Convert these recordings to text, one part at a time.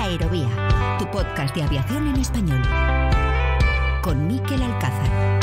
Aerovía, tu podcast de aviación en español. Con Mikel Alcázar.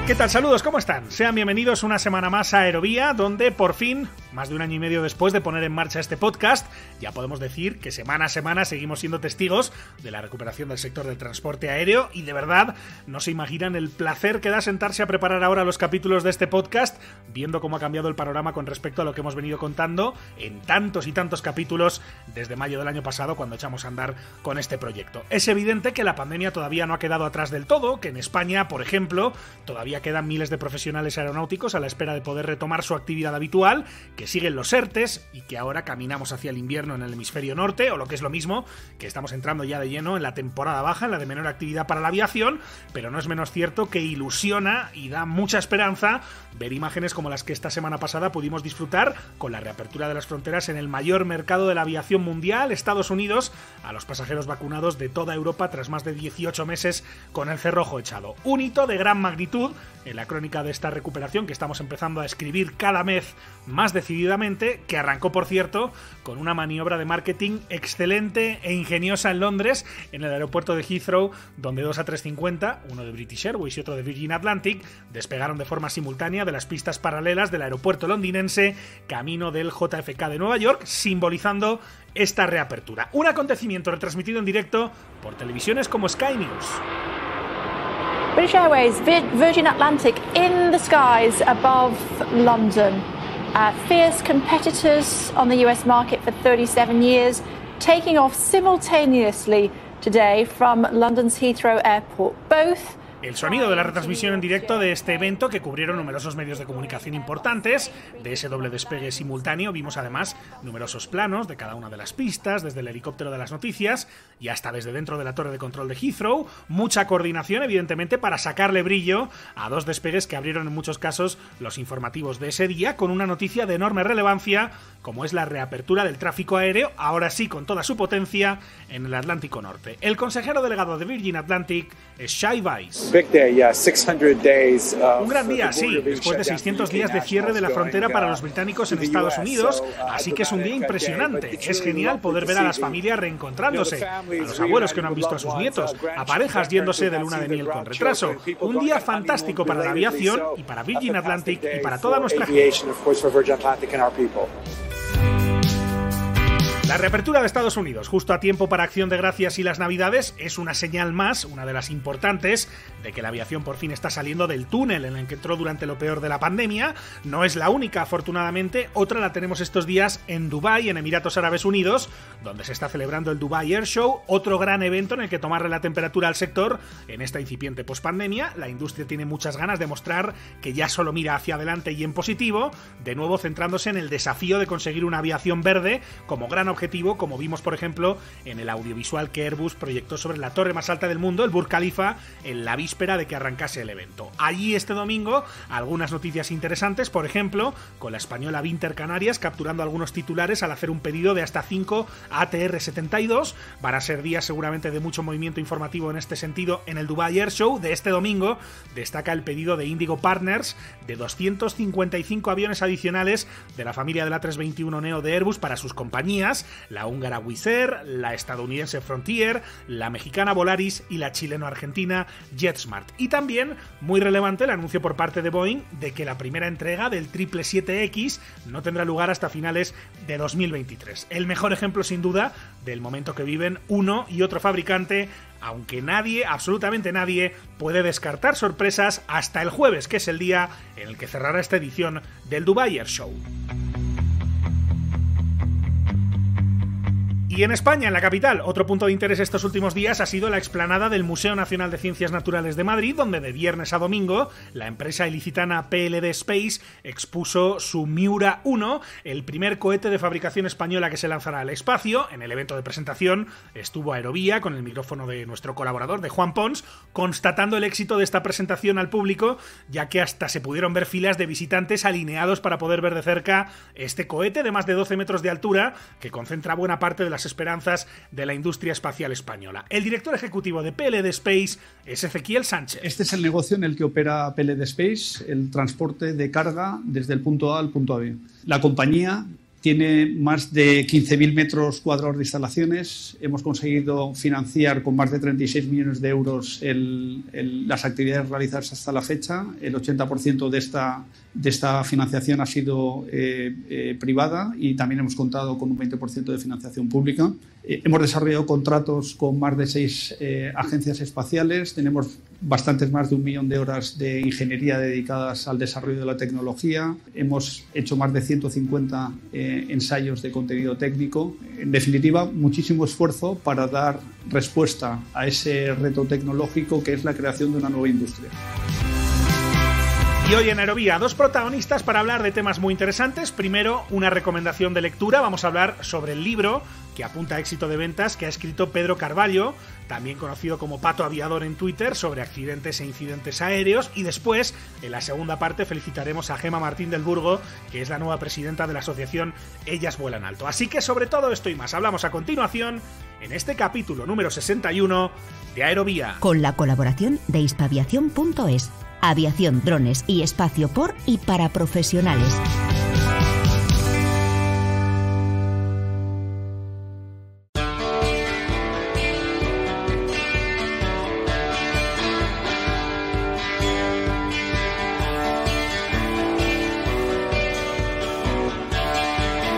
¿Qué tal? Saludos, ¿cómo están? Sean bienvenidos una semana más a Aerovía, donde por fin, más de un año y medio después de poner en marcha este podcast, ya podemos decir que semana a semana seguimos siendo testigos de la recuperación del sector del transporte aéreo y de verdad no se imaginan el placer que da sentarse a preparar ahora los capítulos de este podcast, viendo cómo ha cambiado el panorama con respecto a lo que hemos venido contando en tantos y tantos capítulos desde mayo del año pasado cuando echamos a andar con este proyecto. Es evidente que la pandemia todavía no ha quedado atrás del todo, que en España, por ejemplo, todavía quedan miles de profesionales aeronáuticos a la espera de poder retomar su actividad habitual, que siguen los ERTEs y que ahora caminamos hacia el invierno en el hemisferio norte, o lo que es lo mismo, que estamos entrando ya de lleno en la temporada baja, en la de menor actividad para la aviación, pero no es menos cierto que ilusiona y da mucha esperanza ver imágenes como las que esta semana pasada pudimos disfrutar con la reapertura de las fronteras en el mayor mercado de la aviación mundial, Estados Unidos, a los pasajeros vacunados de toda Europa tras más de 18 meses con el cerrojo echado. Un hito de gran magnitud en la crónica de esta recuperación que estamos empezando a escribir cada mes más decididamente, que arrancó, por cierto, con una maniobra de marketing excelente e ingeniosa en Londres, en el aeropuerto de Heathrow, donde dos A350, uno de British Airways y otro de Virgin Atlantic, despegaron de forma simultánea de las pistas paralelas del aeropuerto londinense, camino del JFK de Nueva York, simbolizando esta reapertura. Un acontecimiento retransmitido en directo por televisiones como Sky News. British Airways, Virgin Atlantic in the skies above London. Fierce competitors on the US market for 37 years, taking off simultaneously today from London's Heathrow Airport. Both. El sonido de la retransmisión en directo de este evento que cubrieron numerosos medios de comunicación importantes. De ese doble despegue simultáneo vimos además numerosos planos de cada una de las pistas, desde el helicóptero de las noticias y hasta desde dentro de la torre de control de Heathrow. Mucha coordinación, evidentemente, para sacarle brillo a dos despegues que abrieron en muchos casos los informativos de ese día, con una noticia de enorme relevancia como es la reapertura del tráfico aéreo, ahora sí con toda su potencia, en el Atlántico Norte. El consejero delegado de Virgin Atlantic es Shai Weiss. Un gran día, sí, después de 600 días de cierre de la frontera para los británicos en Estados Unidos, así que es un día impresionante. Es genial poder ver a las familias reencontrándose, a los abuelos que no han visto a sus nietos, a parejas yéndose de luna de miel con retraso. Un día fantástico para la aviación y para Virgin Atlantic y para toda nuestra gente. La reapertura de Estados Unidos, justo a tiempo para Acción de Gracias y las Navidades, es una señal más, una de las importantes, de que la aviación por fin está saliendo del túnel en el que entró durante lo peor de la pandemia. No es la única, afortunadamente. Otra la tenemos estos días en Dubái, en Emiratos Árabes Unidos, donde se está celebrando el Dubai Air Show, otro gran evento en el que tomarle la temperatura al sector en esta incipiente pospandemia. La industria tiene muchas ganas de mostrar que ya solo mira hacia adelante y en positivo, de nuevo centrándose en el desafío de conseguir una aviación verde como gran objetivo, como vimos por ejemplo en el audiovisual que Airbus proyectó sobre la torre más alta del mundo, el Burj Khalifa, en la víspera de que arrancase el evento. Allí este domingo algunas noticias interesantes, por ejemplo con la española Vinter Canarias capturando algunos titulares al hacer un pedido de hasta 5 ATR-72. Van a ser días seguramente de mucho movimiento informativo en este sentido en el Dubai Air Show de este domingo. Destaca el pedido de Indigo Partners de 255 aviones adicionales de la familia del A321neo de Airbus para sus compañías, la húngara Wizz Air, la estadounidense Frontier, la mexicana Volaris y la chileno-argentina JetSmart. Y también, muy relevante, el anuncio por parte de Boeing de que la primera entrega del 777X no tendrá lugar hasta finales de 2023. El mejor ejemplo, sin duda, del momento que viven uno y otro fabricante, aunque nadie, absolutamente nadie, puede descartar sorpresas hasta el jueves, que es el día en el que cerrará esta edición del Dubai Air Show. Y en España, en la capital, otro punto de interés estos últimos días ha sido la explanada del Museo Nacional de Ciencias Naturales de Madrid, donde de viernes a domingo la empresa ilicitana PLD Space expuso su Miura 1, el primer cohete de fabricación española que se lanzará al espacio. En el evento de presentación estuvo Aerovía con el micrófono de nuestro colaborador, de Juan Pons, constatando el éxito de esta presentación al público, ya que hasta se pudieron ver filas de visitantes alineados para poder ver de cerca este cohete de más de 12 metros de altura que concentra buena parte de las esperanzas de la industria espacial española. El director ejecutivo de PLD Space es Ezequiel Sánchez. Este es el negocio en el que opera PLD Space, el transporte de carga desde el punto A al punto B. La compañía tiene más de 15.000 metros cuadrados de instalaciones. Hemos conseguido financiar con más de 36 millones de euros las actividades realizadas hasta la fecha. El 80% de esta financiación ha sido privada y también hemos contado con un 20% de financiación pública. Hemos desarrollado contratos con más de 6 agencias espaciales. Tenemos bastantes más de 1 millón de horas de ingeniería dedicadas al desarrollo de la tecnología. Hemos hecho más de 150 ensayos de contenido técnico. En definitiva, muchísimo esfuerzo para dar respuesta a ese reto tecnológico que es la creación de una nueva industria. Y hoy en Aerovía, 2 protagonistas para hablar de temas muy interesantes. Primero, una recomendación de lectura. Vamos a hablar sobre el libro que apunta a éxito de ventas que ha escrito Pedro Carballo, también conocido como Pato Aviador en Twitter, sobre accidentes e incidentes aéreos. Y después, en la segunda parte, felicitaremos a Gemma Martín del Burgo, que es la nueva presidenta de la asociación Ellas Vuelan Alto. Así que sobre todo esto y más hablamos a continuación en este capítulo número 61 de Aerovía. Con la colaboración de hispaviación.es. Aviación, drones y espacio por y para profesionales.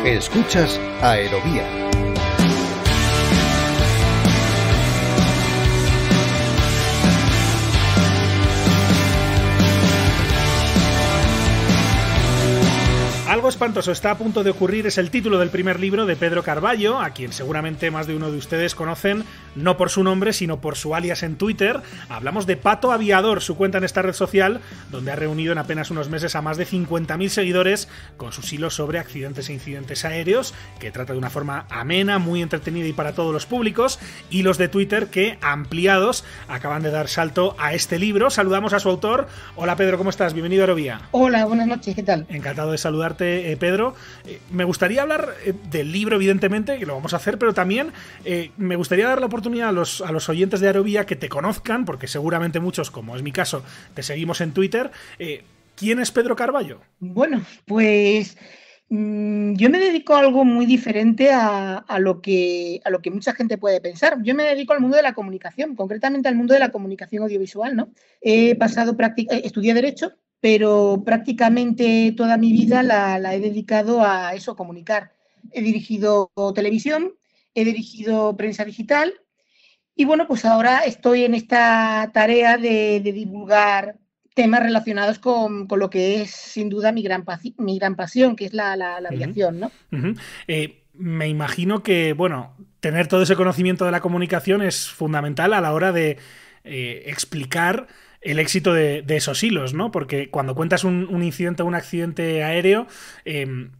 Escuchas Aerovía. Algo espantoso está a punto de ocurrir es el título del primer libro de Pedro Carballo, a quien seguramente más de uno de ustedes conocen, no por su nombre, sino por su alias en Twitter. Hablamos de Pato Aviador, su cuenta en esta red social, donde ha reunido en apenas unos meses a más de 50.000 seguidores con sus hilos sobre accidentes e incidentes aéreos, que trata de una forma amena, muy entretenida y para todos los públicos, y los de Twitter que, ampliados, acaban de dar salto a este libro. Saludamos a su autor. Hola Pedro, ¿cómo estás? Bienvenido a Aerovía. Hola, buenas noches, ¿qué tal? Encantado de saludarte, Pedro. Me gustaría hablar del libro, evidentemente, que lo vamos a hacer, pero también me gustaría dar la oportunidad a los oyentes de Aerovía que te conozcan, porque seguramente muchos, como es mi caso, te seguimos en Twitter. ¿Quién es Pedro Carballo? Bueno, pues yo me dedico a algo muy diferente a lo que mucha gente puede pensar. Yo me dedico al mundo de la comunicación, concretamente al mundo de la comunicación audiovisual, ¿no? Estudié Derecho, pero prácticamente toda mi vida la he dedicado a eso, a comunicar. He dirigido televisión, he dirigido prensa digital y bueno, pues ahora estoy en esta tarea de divulgar temas relacionados con lo que es sin duda mi gran pasión, que es la aviación, ¿no? Me imagino que, bueno, tener todo ese conocimiento de la comunicación es fundamental a la hora de explicar el éxito de esos hilos, ¿no? Porque cuando cuentas un incidente o un accidente aéreo,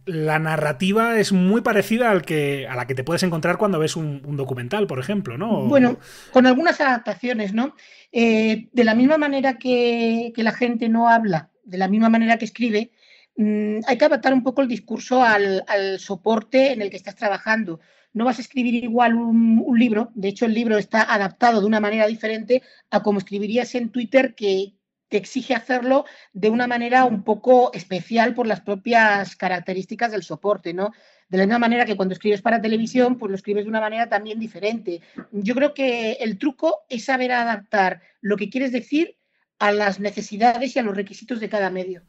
la narrativa es muy parecida a la que te puedes encontrar cuando ves un documental, por ejemplo, ¿no? Bueno, con algunas adaptaciones, ¿no? De la misma manera que la gente no habla, de la misma manera que escribe, hay que adaptar un poco el discurso al soporte en el que estás trabajando. No vas a escribir igual un libro, de hecho el libro está adaptado de una manera diferente a como escribirías en Twitter, que te exige hacerlo de una manera un poco especial por las propias características del soporte, ¿no? De la misma manera que cuando escribes para televisión, pues lo escribes de una manera también diferente. Yo creo que el truco es saber adaptar lo que quieres decir a las necesidades y a los requisitos de cada medio.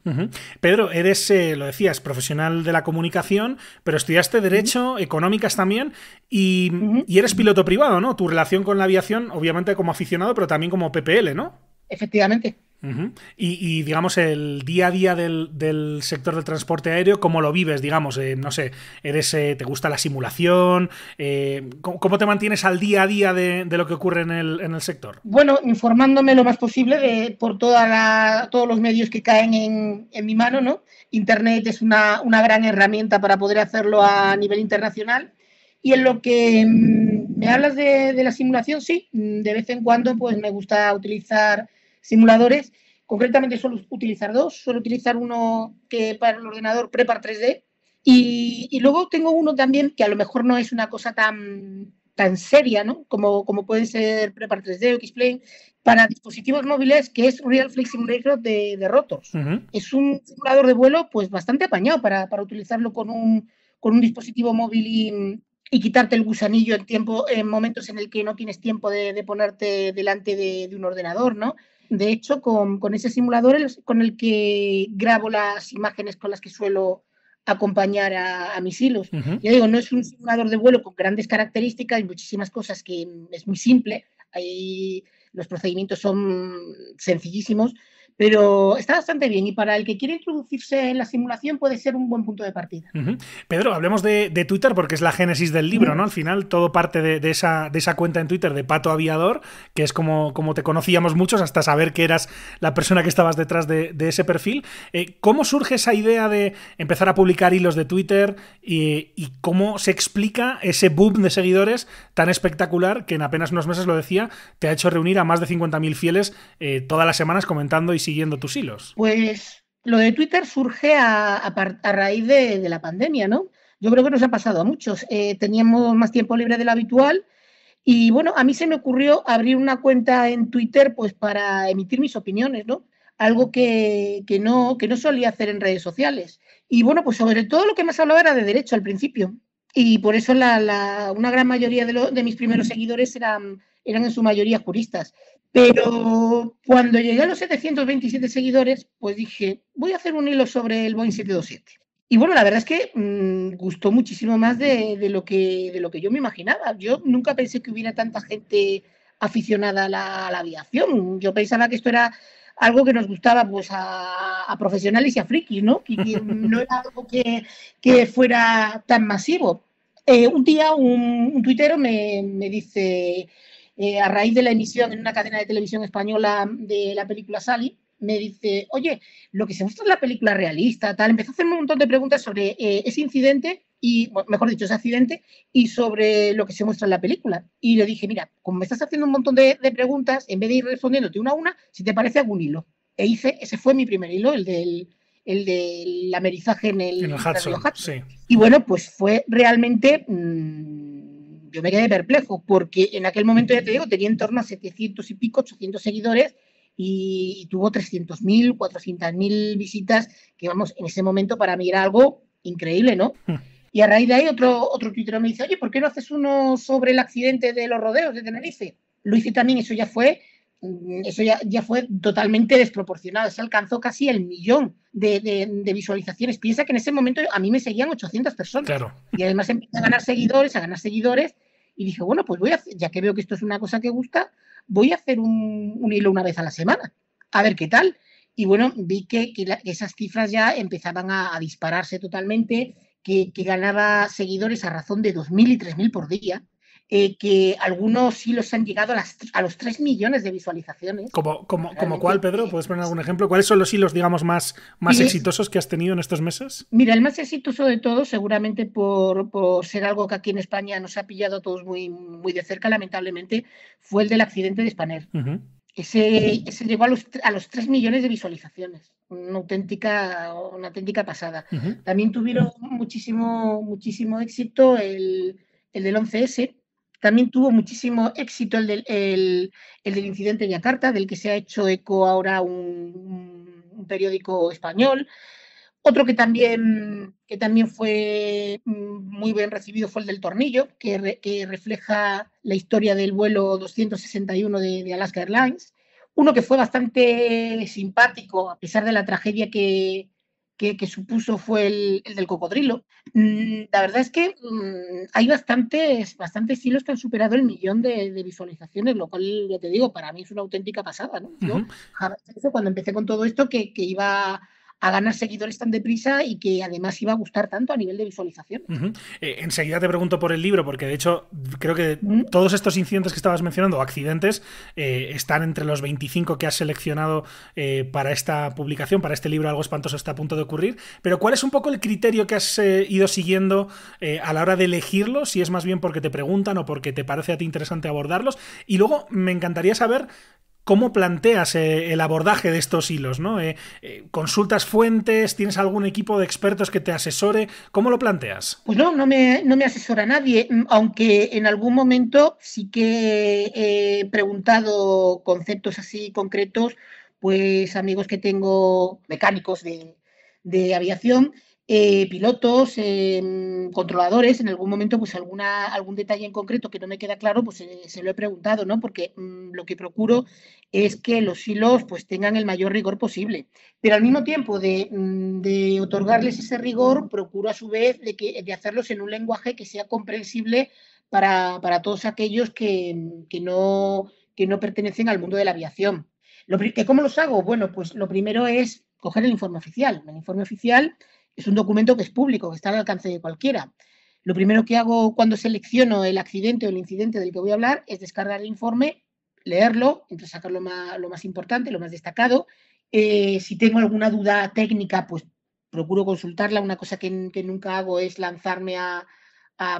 Pedro, eres, lo decías, profesional de la comunicación, pero estudiaste Derecho, Económicas también, y eres piloto privado, ¿no? Tu relación con la aviación, obviamente como aficionado, pero también como PPL, ¿no? Efectivamente. Y digamos, el día a día del sector del transporte aéreo, ¿cómo lo vives? Digamos, no sé, ¿te gusta la simulación? ¿Cómo te mantienes al día a día de lo que ocurre en el sector? Bueno, informándome lo más posible por todos los medios que caen en mi mano, ¿no? Internet es una gran herramienta para poder hacerlo a nivel internacional. Y en lo que me hablas de la simulación, sí, de vez en cuando pues me gusta utilizar simuladores. Concretamente suelo utilizar 2, suelo utilizar uno que para el ordenador Prepar 3D y luego tengo uno también que a lo mejor no es una cosa tan seria, ¿no? como puede ser Prepar 3D o X-Plane para dispositivos móviles, que es Real Flight Simulator de Rotors. Es un simulador de vuelo pues bastante apañado para utilizarlo con un con un dispositivo móvil y quitarte el gusanillo en momentos en el que no tienes tiempo de ponerte delante de un ordenador, ¿no? De hecho, con ese simulador con el que grabo las imágenes con las que suelo acompañar a mis hilos. Yo digo, no es un simulador de vuelo con grandes características y muchísimas cosas que es muy simple. Ahí los procedimientos son sencillísimos, pero está bastante bien y para el que quiere introducirse en la simulación puede ser un buen punto de partida. Pedro, hablemos de Twitter porque es la génesis del libro, ¿no? Al final todo parte de esa cuenta en Twitter de Pato Aviador, que es como te conocíamos muchos hasta saber que eras la persona que estabas detrás de ese perfil. ¿Cómo surge esa idea de empezar a publicar hilos de Twitter y cómo se explica ese boom de seguidores tan espectacular que en apenas unos meses, lo decía, te ha hecho reunir a más de 50.000 fieles todas las semanas comentando y siguiendo tus hilos? Pues lo de Twitter surge a raíz de la pandemia, ¿no? Yo creo que nos ha pasado a muchos. Teníamos más tiempo libre de lo habitual y, bueno, a mí se me ocurrió abrir una cuenta en Twitter pues para emitir mis opiniones, ¿no? Algo que no solía hacer en redes sociales. Y, bueno, pues sobre todo lo que más hablaba era de derecho al principio. Y por eso una gran mayoría de mis primeros seguidores eran en su mayoría juristas. Pero cuando llegué a los 727 seguidores, pues dije, voy a hacer un hilo sobre el Boeing 727. Y bueno, la verdad es que gustó muchísimo más de lo que yo me imaginaba. Yo nunca pensé que hubiera tanta gente aficionada a la aviación. Yo pensaba que esto era algo que nos gustaba pues a profesionales y a frikis, ¿no? Que no era algo que fuera tan masivo. Un día un tuitero me dice... a raíz de la emisión en una cadena de televisión española de la película Sally, me dice, oye, lo que se muestra en la película realista, tal. Empezó a hacerme un montón de preguntas sobre ese incidente, y mejor dicho, ese accidente, y sobre lo que se muestra en la película. Y le dije, mira, como me estás haciendo un montón de preguntas, en vez de ir respondiéndote una a una, si te parece algún hilo. Ese fue mi primer hilo, el del amerizaje en el Hudson. Sí. Y bueno, pues fue realmente... yo me quedé perplejo porque en aquel momento, ya te digo, tenía en torno a 700 y pico, 800 seguidores y tuvo 300.000, 400.000 visitas, que vamos, en ese momento para mí era algo increíble, ¿no? Y a raíz de ahí otro tuitero me dice, oye, ¿por qué no haces uno sobre el accidente de los rodeos de Tenerife? Lo hice también, eso ya fue totalmente desproporcionado. Se alcanzó casi el 1.000.000 de visualizaciones. Piensa que en ese momento a mí me seguían 800 personas. Claro. Y además empecé a ganar seguidores. Y dije, bueno, pues ya que veo que esto es una cosa que gusta, voy a hacer un hilo una vez a la semana. A ver qué tal. Y bueno, vi que esas cifras ya empezaban a dispararse totalmente, que ganaba seguidores a razón de 2.000 y 3.000 por día. Que algunos hilos han llegado a los 3 millones de visualizaciones. ¿Como cuál, Pedro? ¿Puedes poner algún ejemplo? ¿Cuáles son los hilos, digamos, más exitosos que has tenido en estos meses? Mira, el más exitoso de todos, seguramente por ser algo que aquí en España nos ha pillado a todos muy, muy de cerca, lamentablemente, fue el del accidente de Spanair. Ese llegó a los 3 millones de visualizaciones. Una auténtica pasada. También tuvieron muchísimo éxito el del 11S. También tuvo muchísimo éxito el del incidente de Yakarta, del que se ha hecho eco ahora un periódico español. Otro que también fue muy bien recibido fue el del Tornillo, que refleja la historia del vuelo 261 de Alaska Airlines. Uno que fue bastante simpático, a pesar de la tragedia que supuso, fue el del cocodrilo. La verdad es que hay bastantes hilos que han superado el 1.000.000 de visualizaciones, lo cual, ya te digo, para mí es una auténtica pasada, ¿no? Yo jamás pensé cuando empecé con todo esto que iba a ganar seguidores tan deprisa y que además iba a gustar tanto a nivel de visualización. Enseguida te pregunto por el libro, porque de hecho creo que todos estos incidentes que estabas mencionando, o accidentes, están entre los 25 que has seleccionado para esta publicación, para este libro Algo espantoso está a punto de ocurrir. Pero ¿cuál es un poco el criterio que has ido siguiendo a la hora de elegirlos? Si es más bien porque te preguntan o porque te parece a ti interesante abordarlos. Y luego me encantaría saber ¿cómo planteas el abordaje de estos hilos, ¿no? ¿Consultas fuentes? ¿Tienes algún equipo de expertos que te asesore? ¿Cómo lo planteas? Pues no me asesora nadie, aunque en algún momento sí que he preguntado conceptos así concretos, pues amigos que tengo, mecánicos de aviación, pilotos, controladores. En algún momento, pues algún detalle en concreto que no me queda claro, pues se lo he preguntado, ¿no? Porque lo que procuro es que los silos pues tengan el mayor rigor posible. Pero al mismo tiempo de otorgarles ese rigor, procuro a su vez de hacerlos en un lenguaje que sea comprensible para todos aquellos que no pertenecen al mundo de la aviación. ¿Cómo los hago? Bueno, pues lo primero es coger el informe oficial. El informe oficial es un documento que es público, que está al alcance de cualquiera. Lo primero que hago cuando selecciono el accidente o el incidente del que voy a hablar es descargar el informe, leerlo, entre sacar lo más importante, lo más destacado. Si tengo alguna duda técnica, pues procuro consultarla. Una cosa que nunca hago es lanzarme a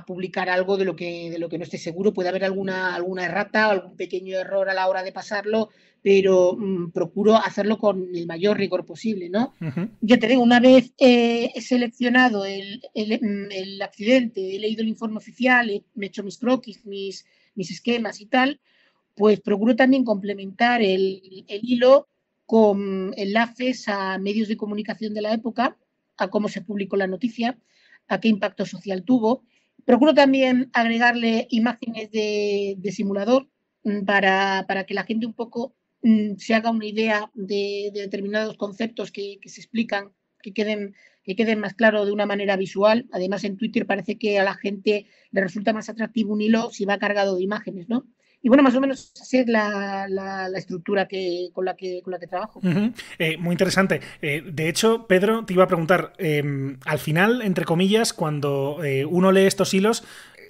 publicar algo de lo que no esté seguro. Puede haber alguna errata o algún pequeño error a la hora de pasarlo, pero procuro hacerlo con el mayor rigor posible, ¿no? Ya te digo, una vez he seleccionado el accidente, he leído el informe oficial, me he hecho mis croquis, mis esquemas y tal, pues procuro también complementar el hilo con enlaces a medios de comunicación de la época, a cómo se publicó la noticia, a qué impacto social tuvo. Procuro también agregarle imágenes de simulador para que la gente un poco se haga una idea de determinados conceptos que se explican, que queden más claro de una manera visual. Además, en Twitter parece que a la gente le resulta más atractivo un hilo si va cargado de imágenes, ¿no? Y bueno, más o menos esa es la estructura con la que trabajo. Muy interesante. De hecho, Pedro, te iba a preguntar, al final, entre comillas, cuando uno lee estos hilos,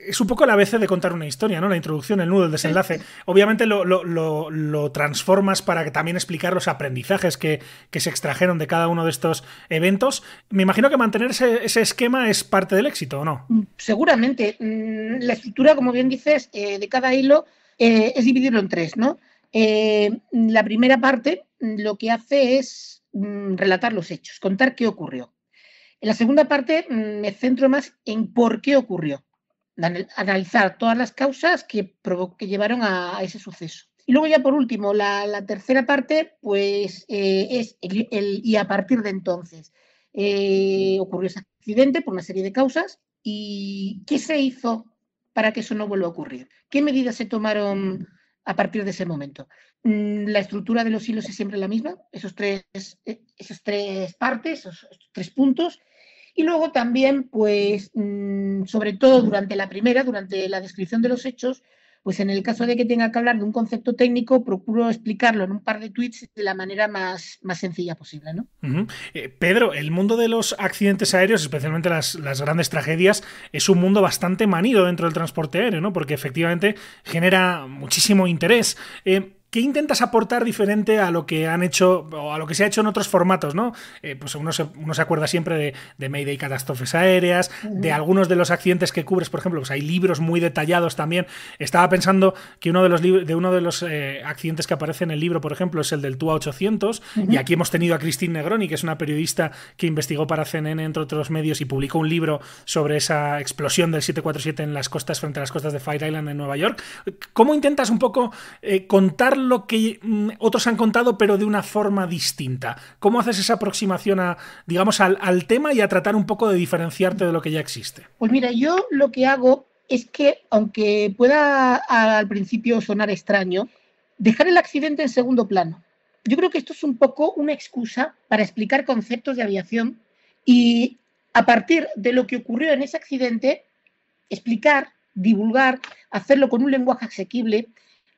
es un poco el ABC de contar una historia, ¿no? La introducción, el nudo, el desenlace. Obviamente lo transformas para que también explicar los aprendizajes que se extrajeron de cada uno de estos eventos. Me imagino que mantener ese esquema es parte del éxito, ¿o no? Seguramente. La estructura, como bien dices, de cada hilo es dividirlo en tres, ¿no? La primera parte lo que hace es relatar los hechos, contar qué ocurrió. En la segunda parte me centro más en por qué ocurrió, analizar todas las causas que llevaron a ese suceso. Y luego ya por último, la tercera parte pues es y a partir de entonces ocurrió ese accidente por una serie de causas y ¿qué se hizo para que eso no vuelva a ocurrir? ¿Qué medidas se tomaron a partir de ese momento? La estructura de los hilos es siempre la misma, esas tres partes, esos tres puntos. Y luego también, pues, sobre todo durante la descripción de los hechos, pues en el caso de que tenga que hablar de un concepto técnico, procuro explicarlo en un par de tweets de la manera más sencilla posible, ¿no? Pedro, el mundo de los accidentes aéreos, especialmente las grandes tragedias, es un mundo bastante manido dentro del transporte aéreo, ¿no? Porque efectivamente genera muchísimo interés. ¿Qué intentas aportar diferente a lo que han hecho o a lo que se ha hecho en otros formatos, ¿no? Pues uno se acuerda siempre de Mayday, catástrofes aéreas, de algunos de los accidentes que cubres, por ejemplo, pues hay libros muy detallados también. Estaba pensando que uno de los accidentes que aparece en el libro, por ejemplo, es el del TUA 800, y aquí hemos tenido a Christine Negroni, que es una periodista que investigó para CNN, entre otros medios, y publicó un libro sobre esa explosión del 747 en las costas, frente a las costas de Fire Island en Nueva York. ¿Cómo intentas un poco contar lo que otros han contado, pero de una forma distinta? ¿Cómo haces esa aproximación al tema y a tratar un poco de diferenciarte de lo que ya existe? Pues mira, yo lo que hago es que, aunque pueda al principio sonar extraño, dejar el accidente en segundo plano. Yo creo que esto es un poco una excusa para explicar conceptos de aviación y, a partir de lo que ocurrió en ese accidente, explicar, divulgar, hacerlo con un lenguaje asequible,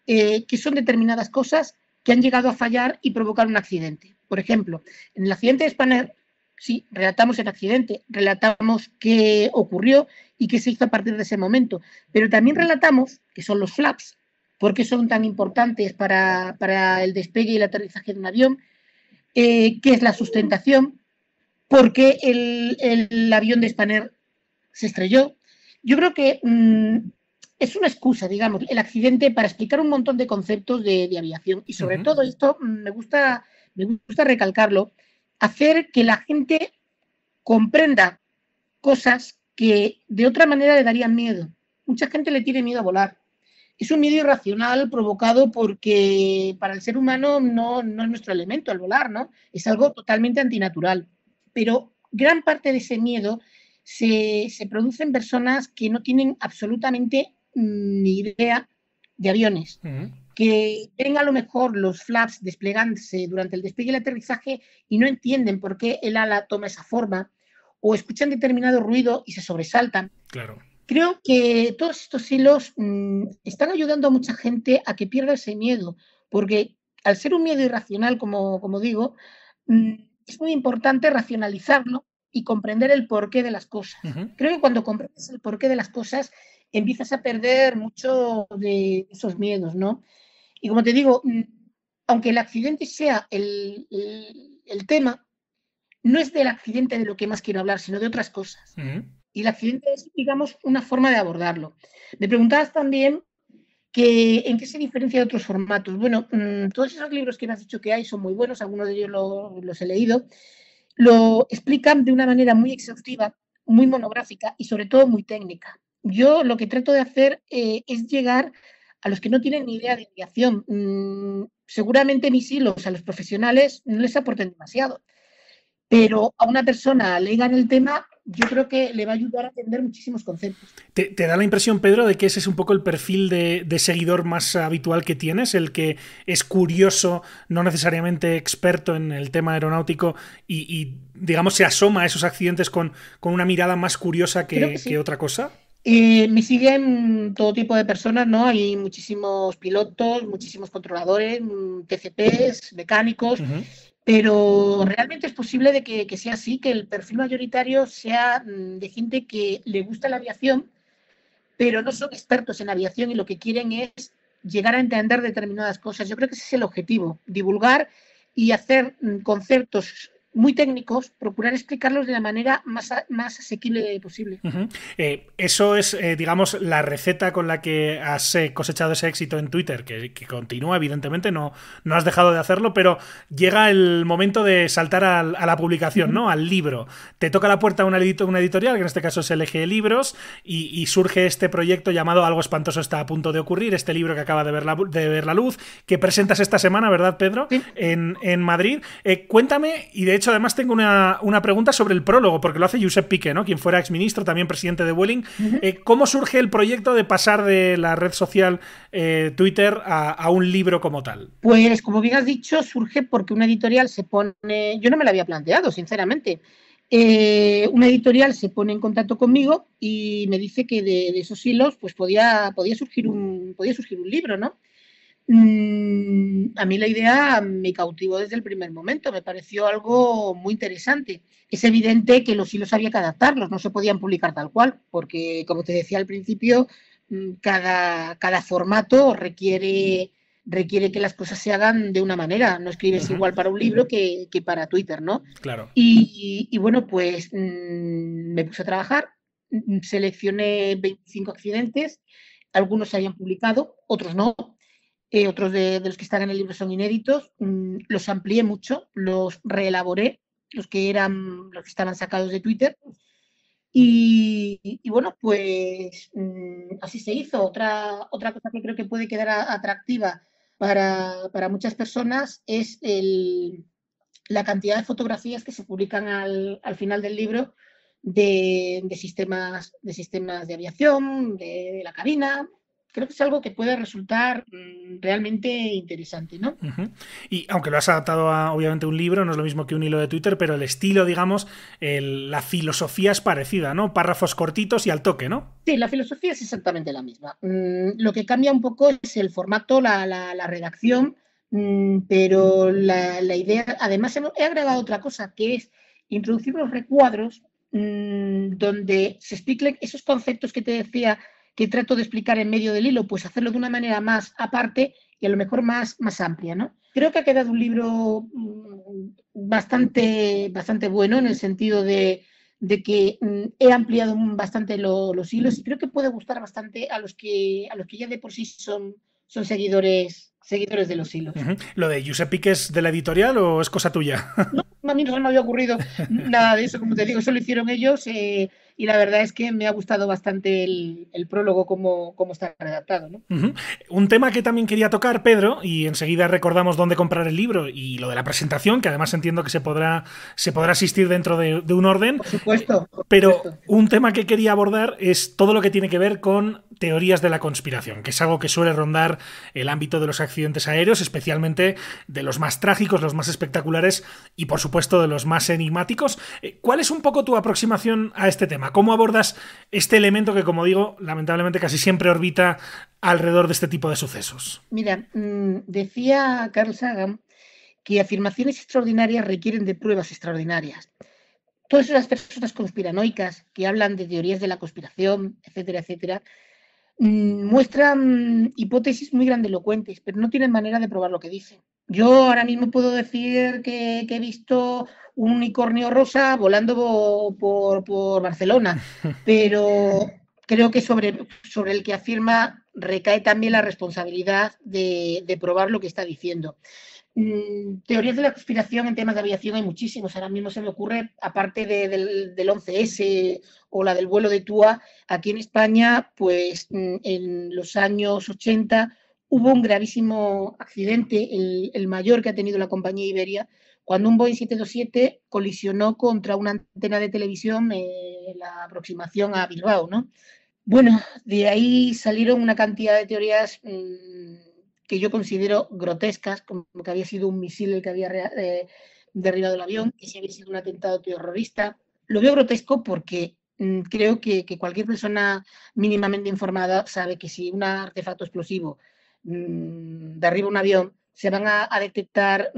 que son determinadas cosas que han llegado a fallar y provocar un accidente. Por ejemplo, en el accidente de Spanair, sí, relatamos el accidente, relatamos qué ocurrió y qué se hizo a partir de ese momento, pero también relatamos qué son los flaps, por qué son tan importantes para el despegue y el aterrizaje de un avión, qué es la sustentación, por qué el avión de Spanair se estrelló. Yo creo que es una excusa, digamos, el accidente para explicar un montón de conceptos de aviación. Y sobre todo esto me gusta recalcarlo, hacer que la gente comprenda cosas que de otra manera le darían miedo. Mucha gente le tiene miedo a volar. Es un miedo irracional provocado porque para el ser humano no es nuestro elemento el volar, ¿no? Es algo totalmente antinatural. Pero gran parte de ese miedo se produce en personas que no tienen absolutamente ni idea de aviones, que ven a lo mejor los flaps desplegándose durante el despegue y el aterrizaje y no entienden por qué el ala toma esa forma, o escuchan determinado ruido y se sobresaltan. Claro. Creo que todos estos hilos están ayudando a mucha gente a que pierda ese miedo, porque al ser un miedo irracional, como digo, es muy importante racionalizarlo y comprender el porqué de las cosas. Creo que cuando comprendes el porqué de las cosas, empiezas a perder mucho de esos miedos, ¿no? Y como te digo, aunque el accidente sea el tema, no es del accidente de lo que más quiero hablar, sino de otras cosas. Y el accidente es, digamos, una forma de abordarlo. Me preguntabas también en qué se diferencia de otros formatos. Bueno, todos esos libros que me has dicho que hay son muy buenos, algunos de ellos los he leído, lo explican de una manera muy exhaustiva, muy monográfica y sobre todo muy técnica. Yo lo que trato de hacer es llegar a los que no tienen ni idea de aviación. Seguramente mis hilos a los profesionales no les aporten demasiado, pero a una persona leiga en el tema yo creo que le va a ayudar a entender muchísimos conceptos. ¿Te da la impresión, Pedro, de que ese es un poco el perfil de seguidor más habitual que tienes? El que es curioso, no necesariamente experto en el tema aeronáutico y digamos, se asoma a esos accidentes con una mirada más curiosa que otra cosa. Me siguen todo tipo de personas, ¿no? Hay muchísimos pilotos, muchísimos controladores, TCPs, mecánicos, pero realmente es posible de que sea así, que el perfil mayoritario sea de gente que le gusta la aviación, pero no son expertos en aviación y lo que quieren es llegar a entender determinadas cosas. Yo creo que ese es el objetivo, divulgar y hacer conceptos muy técnicos, procurar explicarlos de la manera más asequible posible. Eso es, digamos, la receta con la que has cosechado ese éxito en Twitter, que continúa, evidentemente, no has dejado de hacerlo, pero llega el momento de saltar a la publicación, ¿no? Al libro. Te toca la puerta una editorial, que en este caso es LG Libros, y surge este proyecto llamado Algo espantoso está a punto de ocurrir, este libro que acaba de ver la luz, que presentas esta semana, ¿verdad, Pedro? Sí. En Madrid. Cuéntame, y de hecho además tengo una pregunta sobre el prólogo, porque lo hace Josep Piqué, ¿no? Quien fuera exministro, también presidente de Vueling. ¿Cómo surge el proyecto de pasar de la red social Twitter a un libro como tal? Pues como bien has dicho, surge porque una editorial se pone... Yo no me lo había planteado, sinceramente. Una editorial se pone en contacto conmigo y me dice que de esos hilos pues podía surgir un libro, ¿no? A mí la idea me cautivó desde el primer momento, me pareció algo muy interesante. Es evidente que los hilos había que adaptarlos, no se podían publicar tal cual, porque como te decía al principio, cada formato requiere que las cosas se hagan de una manera, no escribes igual para un libro que para Twitter, ¿no? Claro. Y bueno, pues me puse a trabajar, seleccioné 25 accidentes, algunos se habían publicado, otros no. Otros de los que están en el libro son inéditos, los amplié mucho, los reelaboré, los que estaban sacados de Twitter y bueno, pues así se hizo. Otra cosa que creo que puede quedar atractiva para muchas personas es la cantidad de fotografías que se publican al final del libro de sistemas de aviación, de la cabina. Creo que es algo que puede resultar realmente interesante, ¿no? Y aunque lo has adaptado a, obviamente, un libro, no es lo mismo que un hilo de Twitter, pero el estilo, digamos, la filosofía es parecida, ¿no? Párrafos cortitos y al toque, ¿no? Sí, la filosofía es exactamente la misma. Lo que cambia un poco es el formato, la redacción, pero la idea... Además, he agregado otra cosa, que es introducir los recuadros donde se expliquen esos conceptos que te decía que trato de explicar en medio del hilo, pues hacerlo de una manera más aparte y a lo mejor más amplia, ¿no? Creo que ha quedado un libro bastante bueno en el sentido de que he ampliado bastante los hilos y creo que puede gustar bastante a los que ya de por sí son seguidores de los hilos. ¿Lo de Josep Piqué es de la editorial o es cosa tuya? No, a mí no se me había ocurrido nada de eso, como te digo, eso lo hicieron ellos y y la verdad es que me ha gustado bastante el prólogo como está redactado, ¿no? Un tema que también quería tocar, Pedro, y enseguida recordamos dónde comprar el libro y lo de la presentación, que además entiendo que se podrá asistir dentro de un orden. Por supuesto. Pero un tema que quería abordar es todo lo que tiene que ver con teorías de la conspiración, que es algo que suele rondar el ámbito de los accidentes aéreos, especialmente de los más trágicos, los más espectaculares y, por supuesto, de los más enigmáticos. ¿Cuál es un poco tu aproximación a este tema? ¿Cómo abordas este elemento que, como digo, lamentablemente casi siempre orbita alrededor de este tipo de sucesos? Mira, decía Carl Sagan que afirmaciones extraordinarias requieren de pruebas extraordinarias. Todas esas personas conspiranoicas que hablan de teorías de la conspiración, etcétera, etcétera, muestran hipótesis muy grandilocuentes, pero no tienen manera de probar lo que dicen. Yo ahora mismo puedo decir que he visto un unicornio rosa volando por Barcelona, pero creo que sobre el que afirma recae también la responsabilidad de probar lo que está diciendo. Teorías de la conspiración en temas de aviación hay muchísimos. Ahora mismo se me ocurre, aparte del 11S o la del vuelo de TUA, aquí en España, pues en los años 80 hubo un gravísimo accidente, el mayor que ha tenido la compañía Iberia, cuando un Boeing 727 colisionó contra una antena de televisión en la aproximación a Bilbao, ¿no? Bueno, de ahí salieron una cantidad de teorías que yo considero grotescas, como que había sido un misil el que había derribado el avión, que si había sido un atentado terrorista. Lo veo grotesco porque creo que cualquier persona mínimamente informada sabe que si un artefacto explosivo derriba un avión, se van a detectar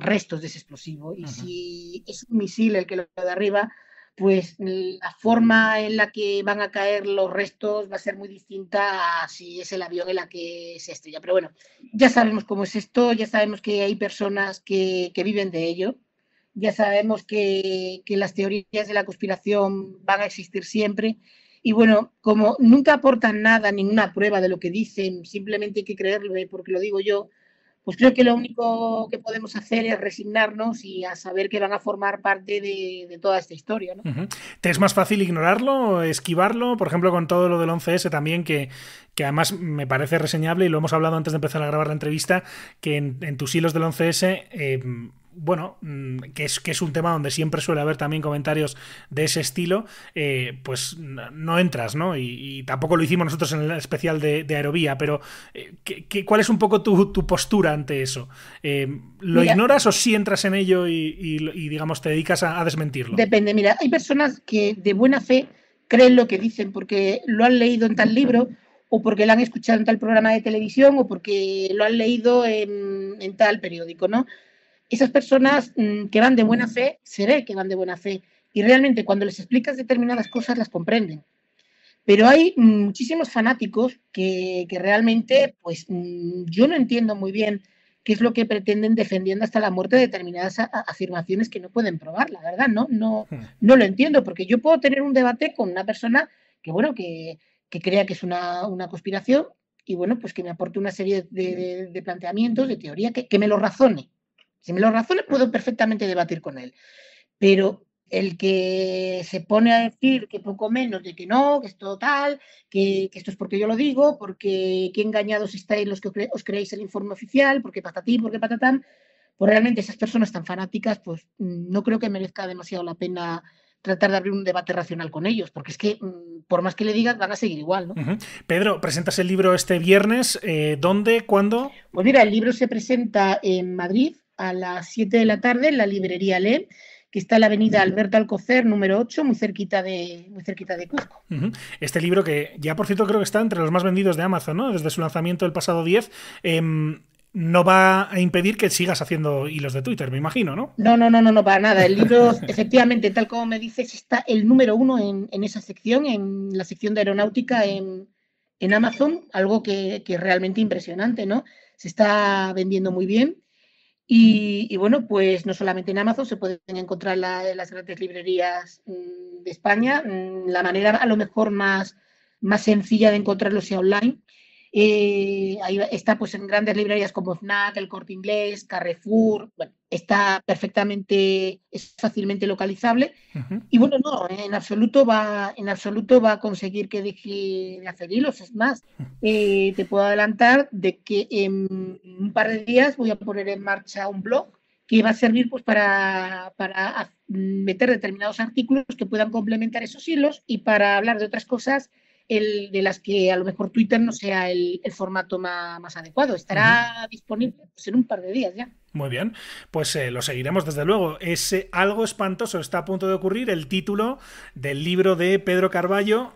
restos de ese explosivo. Y si es un misil el que lo derriba, pues la forma en la que van a caer los restos va a ser muy distinta a si es el avión en la que se estrella. Pero bueno, ya sabemos cómo es esto, ya sabemos que hay personas que viven de ello, ya sabemos que las teorías de la conspiración van a existir siempre. Y bueno, como nunca aportan nada, ninguna prueba de lo que dicen, simplemente hay que creerlo porque lo digo yo, pues creo que lo único que podemos hacer es resignarnos y a saber que van a formar parte de toda esta historia, ¿no? ¿Te es más fácil ignorarlo, esquivarlo? Por ejemplo, con todo lo del 11S también, que además me parece reseñable, y lo hemos hablado antes de empezar a grabar la entrevista, que en tus hilos del 11S... bueno, que es un tema donde siempre suele haber también comentarios de ese estilo, pues no entras, ¿no? Y tampoco lo hicimos nosotros en el especial de Aerovía, pero ¿cuál es un poco tu postura ante eso? ¿Lo ignoras o sí entras en ello y digamos, te dedicas a desmentirlo? Depende, mira, hay personas que de buena fe creen lo que dicen porque lo han leído en tal libro o porque lo han escuchado en tal programa de televisión o porque lo han leído en tal periódico, ¿no? Esas personas que van de buena fe, se ve que van de buena fe y realmente cuando les explicas determinadas cosas las comprenden. Pero hay muchísimos fanáticos que realmente, pues yo no entiendo muy bien qué es lo que pretenden defendiendo hasta la muerte de determinadas afirmaciones que no pueden probar, la verdad, no lo entiendo, porque yo puedo tener un debate con una persona que, bueno, que crea que es una conspiración y, bueno, pues que me aporte una serie de planteamientos, de teoría, que me lo razone. Si me lo razona, puedo perfectamente debatir con él. Pero el que se pone a decir que poco menos, de que no, que esto tal, que esto es porque yo lo digo, porque qué engañados estáis los que os creéis el informe oficial, porque patatí, porque patatán, pues realmente esas personas tan fanáticas, pues no creo que merezca demasiado la pena tratar de abrir un debate racional con ellos, porque es que por más que le digas van a seguir igual, ¿no? Pedro, presentas el libro este viernes, ¿dónde, cuándo? Pues mira, el libro se presenta en Madrid a las 7 de la tarde en la librería Le, que está en la avenida Alberto Alcocer, número 8, muy cerquita de Cuzco. Este libro que ya, por cierto, creo que está entre los más vendidos de Amazon, ¿no? Desde su lanzamiento el pasado 10, no va a impedir que sigas haciendo hilos de Twitter, me imagino, ¿no? No, para nada. El libro, efectivamente, tal como me dices, está el número 1 en esa sección, en la sección de aeronáutica en Amazon, algo que es realmente impresionante, ¿no? Se está vendiendo muy bien. Y bueno, pues no solamente en Amazon, se pueden encontrar en las grandes librerías de España. La manera a lo mejor más sencilla de encontrarlo sea online. Ahí está pues en grandes librerías como Fnac, El Corte Inglés, Carrefour. Bueno, está es fácilmente localizable. Y bueno, no, en absoluto va a conseguir que deje de hacer hilos. Es más, te puedo adelantar de que en un par de días voy a poner en marcha un blog que va a servir pues para meter determinados artículos que puedan complementar esos hilos y para hablar de otras cosas de las que a lo mejor Twitter no sea el formato más adecuado. Estará disponible pues, en un par de días ya. Muy bien, pues lo seguiremos desde luego. Es algo espantoso, está a punto de ocurrir el título del libro de Pedro Carballo,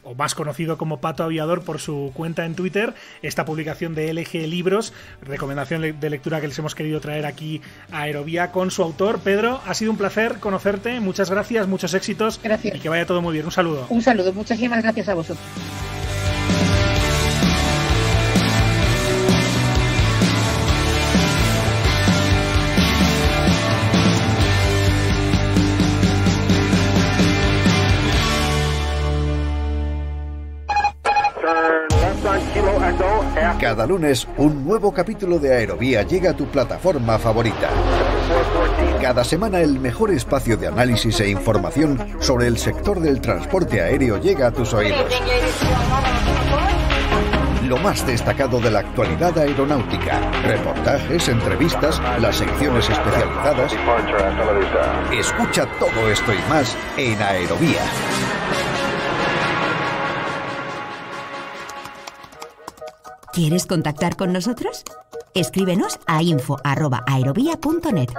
o más conocido como Pato Aviador por su cuenta en Twitter, esta publicación de LG Libros, recomendación de lectura que les hemos querido traer aquí a Aerovía con su autor. Pedro, ha sido un placer conocerte, muchas gracias, muchos éxitos. Gracias. Y que vaya todo muy bien. Un saludo. Un saludo, muchísimas gracias a vosotros. Cada lunes, un nuevo capítulo de Aerovía llega a tu plataforma favorita. Cada semana, el mejor espacio de análisis e información sobre el sector del transporte aéreo llega a tus oídos. Lo más destacado de la actualidad aeronáutica, reportajes, entrevistas, las secciones especializadas. Escucha todo esto y más en Aerovía. ¿Quieres contactar con nosotros? Escríbenos a info@aerovia.net.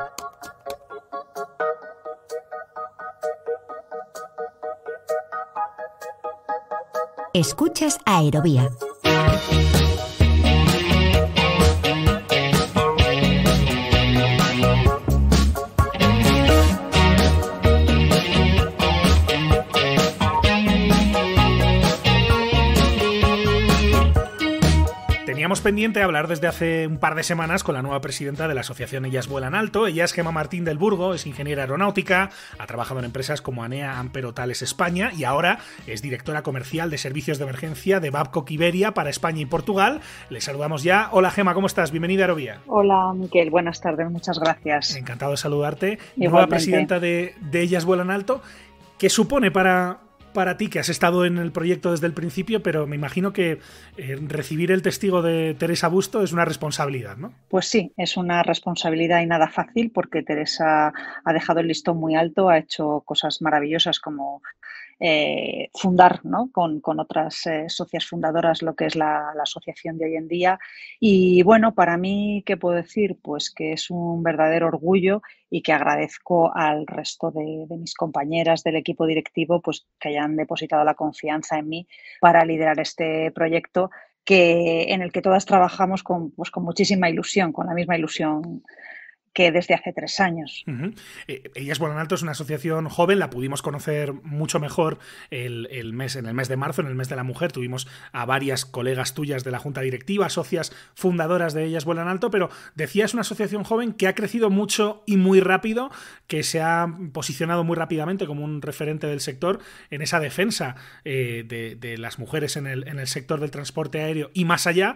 Escuchas Aerovía. Teníamos pendiente hablar desde hace un par de semanas con la nueva presidenta de la asociación Ellas Vuelan Alto. Ella es Gemma Martín del Burgo, es ingeniera aeronáutica, ha trabajado en empresas como ANEA, Ampero, Thales España y ahora es directora comercial de servicios de emergencia de Babcock Iberia para España y Portugal. Le saludamos ya. Hola Gemma, ¿cómo estás? Bienvenida a Aerovía. Hola Miquel, buenas tardes, muchas gracias. Encantado de saludarte. Igualmente. Nueva presidenta de Ellas Vuelan Alto. ¿Qué supone para ti, que has estado en el proyecto desde el principio, pero me imagino que recibir el testigo de Teresa Busto es una responsabilidad, ¿no? Pues sí, es una responsabilidad y nada fácil porque Teresa ha dejado el listón muy alto, ha hecho cosas maravillosas como fundar, ¿no?, con otras socias fundadoras lo que es la asociación de hoy en día. Y bueno, para mí, ¿qué puedo decir? Pues que es un verdadero orgullo y que agradezco al resto de mis compañeras del equipo directivo pues que hayan depositado la confianza en mí para liderar este proyecto en el que todas trabajamos con muchísima ilusión, con la misma ilusión que desde hace 3 años. Ellas Vuelan Alto es una asociación joven, la pudimos conocer mucho mejor en el mes de marzo, en el mes de la mujer. Tuvimos a varias colegas tuyas de la junta directiva, socias fundadoras de Ellas Vuelan Alto, pero decías una asociación joven que ha crecido mucho y muy rápido, que se ha posicionado muy rápidamente como un referente del sector en esa defensa de las mujeres en el sector del transporte aéreo y más allá.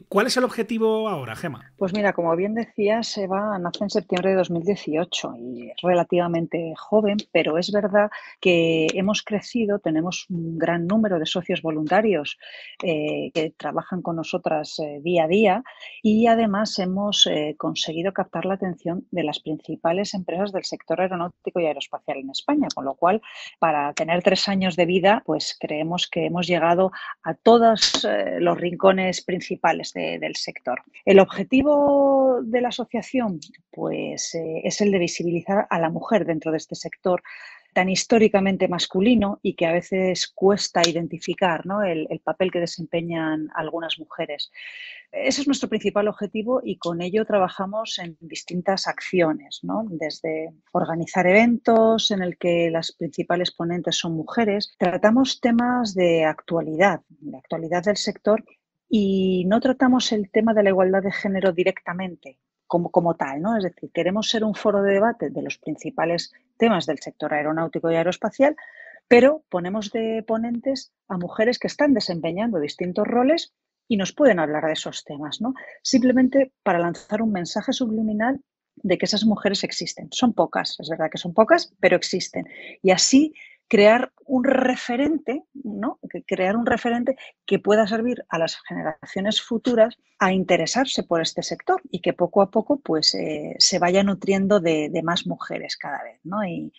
¿Cuál es el objetivo ahora, Gemma? Pues mira, como bien decías, Eva, nace en septiembre de 2018 y es relativamente joven, pero es verdad que hemos crecido, tenemos un gran número de socios voluntarios que trabajan con nosotras día a día y además hemos conseguido captar la atención de las principales empresas del sector aeronáutico y aeroespacial en España, con lo cual, para tener 3 años de vida, pues creemos que hemos llegado a todos los rincones principales del sector. El objetivo de la asociación pues es el de visibilizar a la mujer dentro de este sector tan históricamente masculino y que a veces cuesta identificar, ¿no?, el papel que desempeñan algunas mujeres. Ese es nuestro principal objetivo y con ello trabajamos en distintas acciones, ¿no?, desde organizar eventos en el que las principales ponentes son mujeres. Tratamos temas de actualidad del sector y no tratamos el tema de la igualdad de género directamente como tal, ¿no? Es decir, queremos ser un foro de debate de los principales temas del sector aeronáutico y aeroespacial, pero ponemos de ponentes a mujeres que están desempeñando distintos roles y nos pueden hablar de esos temas, ¿no? Simplemente para lanzar un mensaje subliminal de que esas mujeres existen. Son pocas, es verdad que son pocas, pero existen. Y así crear un referente, ¿no? Crear un referente que pueda servir a las generaciones futuras a interesarse por este sector y que poco a poco pues, se vaya nutriendo de más mujeres cada vez, ¿no? Y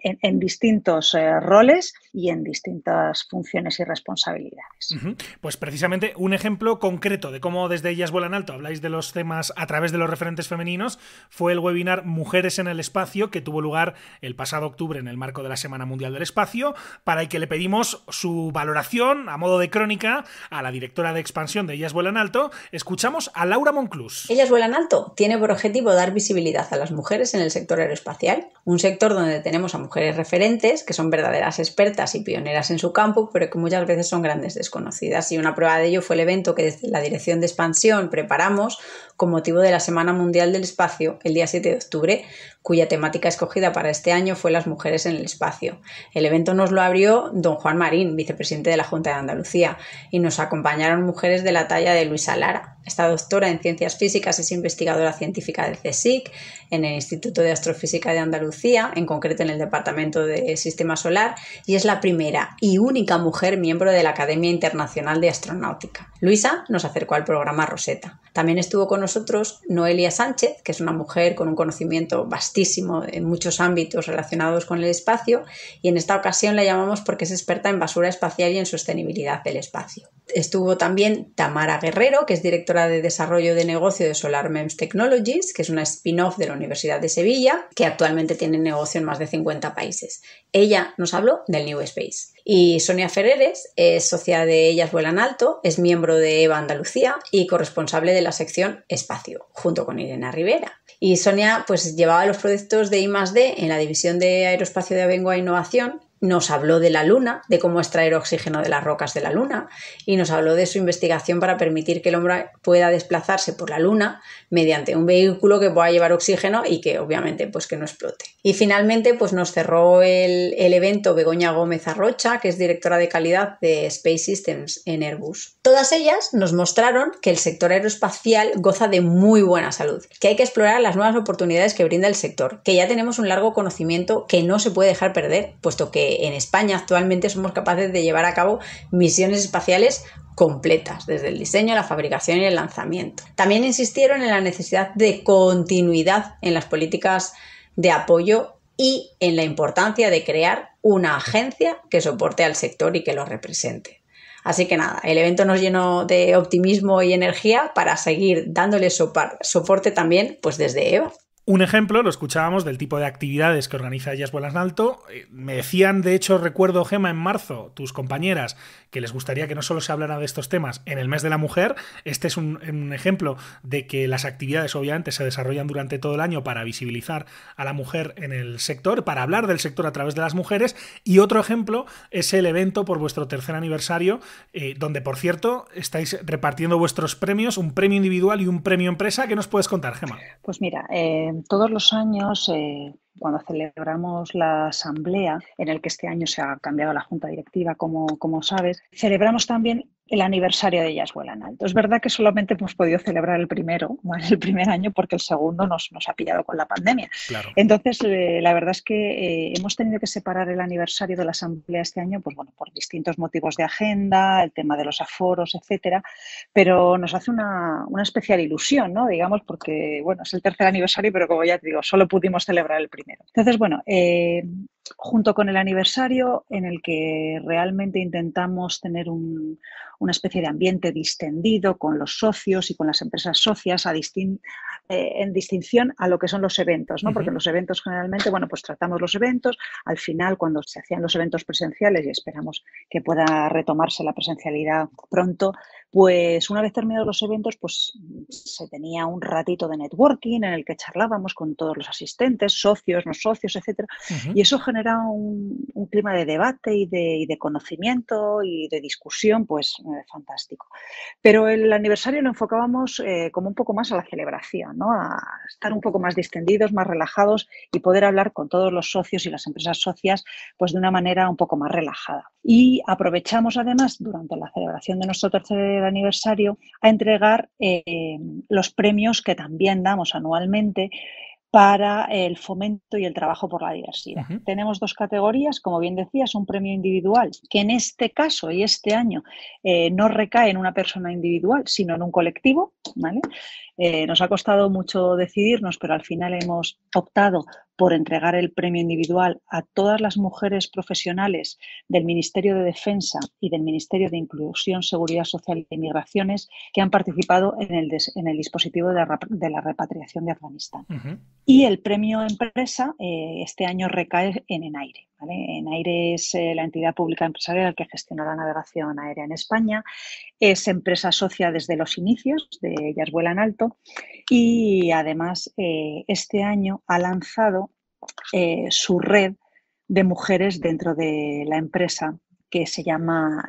en distintos roles y en distintas funciones y responsabilidades. Pues precisamente un ejemplo concreto de cómo desde Ellas Vuelan Alto habláis de los temas a través de los referentes femeninos fue el webinar Mujeres en el Espacio, que tuvo lugar el pasado octubre en el marco de la Semana Mundial del Espacio, para el que le pedimos su valoración a modo de crónica a la directora de expansión de Ellas Vuelan Alto. Escuchamos a Laura Monclús. Ellas Vuelan Alto tiene por objetivo dar visibilidad a las mujeres en el sector aeroespacial, un sector donde tenemos a mujeres referentes que son verdaderas expertas y pioneras en su campo, pero que muchas veces son grandes desconocidas, y una prueba de ello fue el evento que desde la Dirección de Expansión preparamos con motivo de la Semana Mundial del Espacio el día 7 de octubre, cuya temática escogida para este año fue las mujeres en el espacio. El evento nos lo abrió don Juan Marín, vicepresidente de la Junta de Andalucía, y nos acompañaron mujeres de la talla de Luisa Lara. Esta doctora en Ciencias Físicas es investigadora científica del CSIC, en el Instituto de Astrofísica de Andalucía, en concreto en el Departamento de Sistema Solar, y es la primera y única mujer miembro de la Academia Internacional de Astronáutica. Luisa nos acercó al programa Rosetta. También estuvo con nosotros Noelia Sánchez, que es una mujer con un conocimiento vastísimo en muchos ámbitos relacionados con el espacio, y en esta ocasión la llamamos porque es experta en basura espacial y en sostenibilidad del espacio. Estuvo también Tamara Guerrero, que es directora de Desarrollo de Negocio de Solar MEMS Technologies, que es una spin-off de la Universidad de Sevilla, que actualmente tiene negocio en más de 50 países. Ella nos habló del New Space. Y Sonia Ferreres es socia de Ellas Vuelan Alto, es miembro de EVA Andalucía y corresponsable de la sección Espacio, junto con Irene Rivera. Y Sonia pues llevaba los proyectos de I+D en la división de Aeroespacio de Abengoa Innovación. Nos habló de la Luna, de cómo extraer oxígeno de las rocas de la Luna, y nos habló de su investigación para permitir que el hombre pueda desplazarse por la Luna mediante un vehículo que pueda llevar oxígeno y que obviamente pues que no explote. Y finalmente pues nos cerró el evento Begoña Gómez Arrocha, que es directora de calidad de Space Systems en Airbus. Todas ellas nos mostraron que el sector aeroespacial goza de muy buena salud, que hay que explorar las nuevas oportunidades que brinda el sector, que ya tenemos un largo conocimiento que no se puede dejar perder, puesto que en España actualmente somos capaces de llevar a cabo misiones espaciales completas, desde el diseño, la fabricación y el lanzamiento. También insistieron en la necesidad de continuidad en las políticas de apoyo y en la importancia de crear una agencia que soporte al sector y que lo represente. Así que nada, el evento nos llenó de optimismo y energía para seguir dándole soporte también pues desde EVA. Un ejemplo, lo escuchábamos, del tipo de actividades que organiza Ellas Vuelan Alto. Me decían, de hecho, recuerdo, Gemma, en marzo, tus compañeras, que les gustaría que no solo se hablara de estos temas en el mes de la mujer. Este es un ejemplo de que las actividades obviamente se desarrollan durante todo el año para visibilizar a la mujer en el sector, para hablar del sector a través de las mujeres. Y otro ejemplo es el evento por vuestro tercer aniversario, donde, por cierto, estáis repartiendo vuestros premios, un premio individual y un premio empresa. ¿Qué nos puedes contar, Gemma? Pues mira, todos los años, cuando celebramos la asamblea, en el que este año se ha cambiado la junta directiva, como sabes, celebramos también el aniversario de Ellas Vuelan Alto. Es verdad que solamente hemos podido celebrar el primer año, porque el segundo nos ha pillado con la pandemia. Claro. Entonces, la verdad es que hemos tenido que separar el aniversario de la asamblea este año, pues bueno, por distintos motivos de agenda, el tema de los aforos, etcétera, pero nos hace una especial ilusión, ¿no? Digamos, porque, bueno, es el tercer aniversario, pero como ya te digo, solo pudimos celebrar el primero. Entonces, bueno, junto con el aniversario en el que realmente intentamos tener una especie de ambiente distendido con los socios y con las empresas socias en distinción a lo que son los eventos, ¿no? Porque en los eventos generalmente, bueno, pues tratamos los eventos. Al final, cuando se hacían los eventos presenciales, y esperamos que pueda retomarse la presencialidad pronto, pues una vez terminados los eventos, pues se tenía un ratito de networking en el que charlábamos con todos los asistentes, socios, no socios, etcétera. Y eso genera un clima de debate y de conocimiento y de discusión, pues fantástico. Pero el aniversario lo enfocábamos como un poco más a la celebración, ¿no? A estar un poco más distendidos, más relajados y poder hablar con todos los socios y las empresas socias pues de una manera un poco más relajada. Y aprovechamos además durante la celebración de nuestro tercer aniversario a entregar los premios que también damos anualmente para el fomento y el trabajo por la diversidad. Uh-huh. Tenemos 2 categorías, como bien decías, un premio individual, que en este caso y este año no recae en una persona individual, sino en un colectivo, ¿vale? Nos ha costado mucho decidirnos, pero al final hemos optado por entregar el premio individual a todas las mujeres profesionales del Ministerio de Defensa y del Ministerio de Inclusión, Seguridad Social y Migraciones que han participado en el dispositivo de la repatriación de Afganistán. Uh-huh. Y el premio empresa este año recae en Enaire, ¿vale? Enaire es la entidad pública empresarial que gestiona la navegación aérea en España. Es empresa socia desde los inicios de Ellas Vuelan Alto y además este año ha lanzado su red de mujeres dentro de la empresa que se llama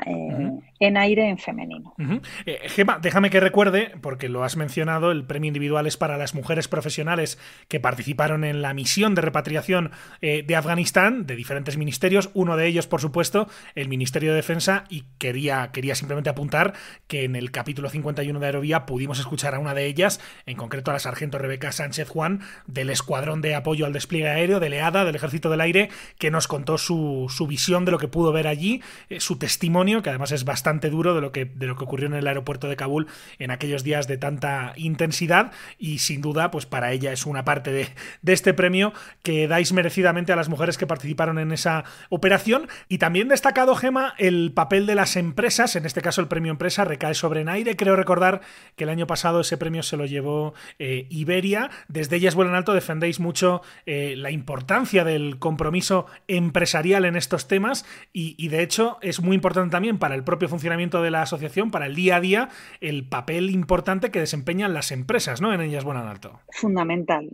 Enaire en femenino. Uh-huh. Gemma, déjame que recuerde, porque lo has mencionado, el premio individual es para las mujeres profesionales que participaron en la misión de repatriación de Afganistán, de diferentes ministerios, uno de ellos, por supuesto, el Ministerio de Defensa, y quería simplemente apuntar que en el capítulo 51 de Aerovía pudimos escuchar a una de ellas, en concreto a la sargento Rebeca Sánchez Juan, del Escuadrón de Apoyo al Despliegue Aéreo, del EADA, del Ejército del Aire, que nos contó su visión de lo que pudo ver allí, su testimonio, que además es bastante duro de lo que ocurrió en el aeropuerto de Kabul en aquellos días de tanta intensidad, y sin duda pues para ella es una parte de este premio que dais merecidamente a las mujeres que participaron en esa operación. Y también destacado, Gemma, el papel de las empresas, en este caso el premio empresa recae sobre Enaire. Creo recordar que el año pasado ese premio se lo llevó Iberia. Desde Ellas Vuelan Alto defendéis mucho la importancia del compromiso empresarial en estos temas y de hecho es muy importante también para el propio funcionamiento de la asociación, para el día a día, el papel importante que desempeñan las empresas, ¿no?, en Ellas Vuelan Alto. Fundamental.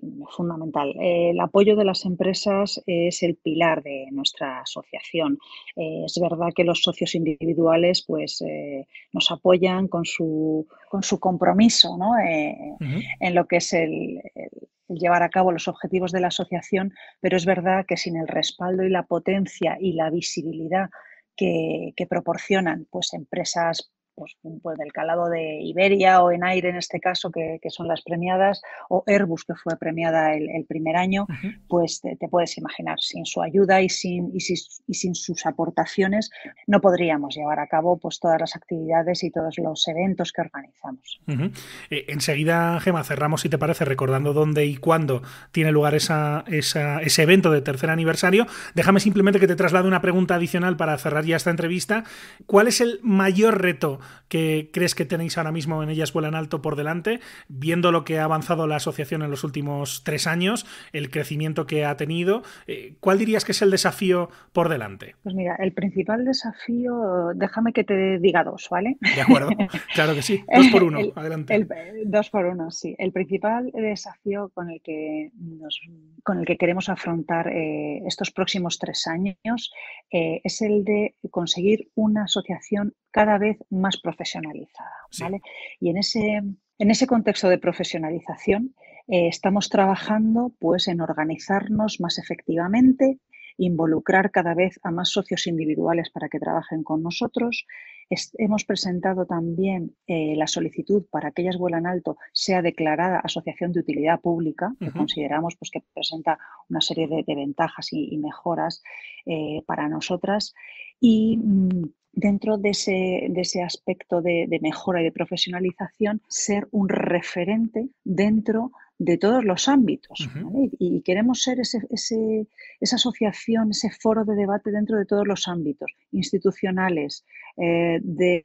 El apoyo de las empresas es el pilar de nuestra asociación. Es verdad que los socios individuales pues nos apoyan con su compromiso, ¿no? En lo que es el llevar a cabo los objetivos de la asociación, pero es verdad que sin el respaldo y la potencia y la visibilidad que proporcionan pues empresas pues del calado de Iberia o Enaire en este caso, que son las premiadas, o Airbus, que fue premiada el primer año, pues te puedes imaginar, sin su ayuda y sin sus aportaciones no podríamos llevar a cabo pues todas las actividades y todos los eventos que organizamos. Enseguida, Gemma, cerramos, si te parece, recordando dónde y cuándo tiene lugar ese evento de tercer aniversario. Déjame simplemente que te traslade una pregunta adicional para cerrar ya esta entrevista. ¿Cuál es el mayor reto que crees que tenéis ahora mismo en Ellas Vuelan Alto por delante, viendo lo que ha avanzado la asociación en los últimos 3 años, el crecimiento que ha tenido? ¿Cuál dirías que es el desafío por delante? Pues mira, el principal desafío, déjame que te diga 2, ¿vale? De acuerdo, claro que sí. 2 por 1, adelante. 2 por 1, sí. El principal desafío con el que queremos afrontar estos próximos 3 años es el de conseguir una asociación cada vez más profesionalizada, ¿vale? Sí. Y en ese contexto de profesionalización estamos trabajando pues en organizarnos más efectivamente, involucrar cada vez a más socios individuales para que trabajen con nosotros. Hemos presentado también la solicitud para que Ellas Vuelan Alto sea declarada asociación de utilidad pública, que consideramos pues, que presenta una serie de ventajas y mejoras para nosotras. Y dentro de ese aspecto de mejora y de profesionalización, ser un referente dentro de todos los ámbitos, ¿vale? Y queremos ser esa asociación, ese foro de debate dentro de todos los ámbitos institucionales, de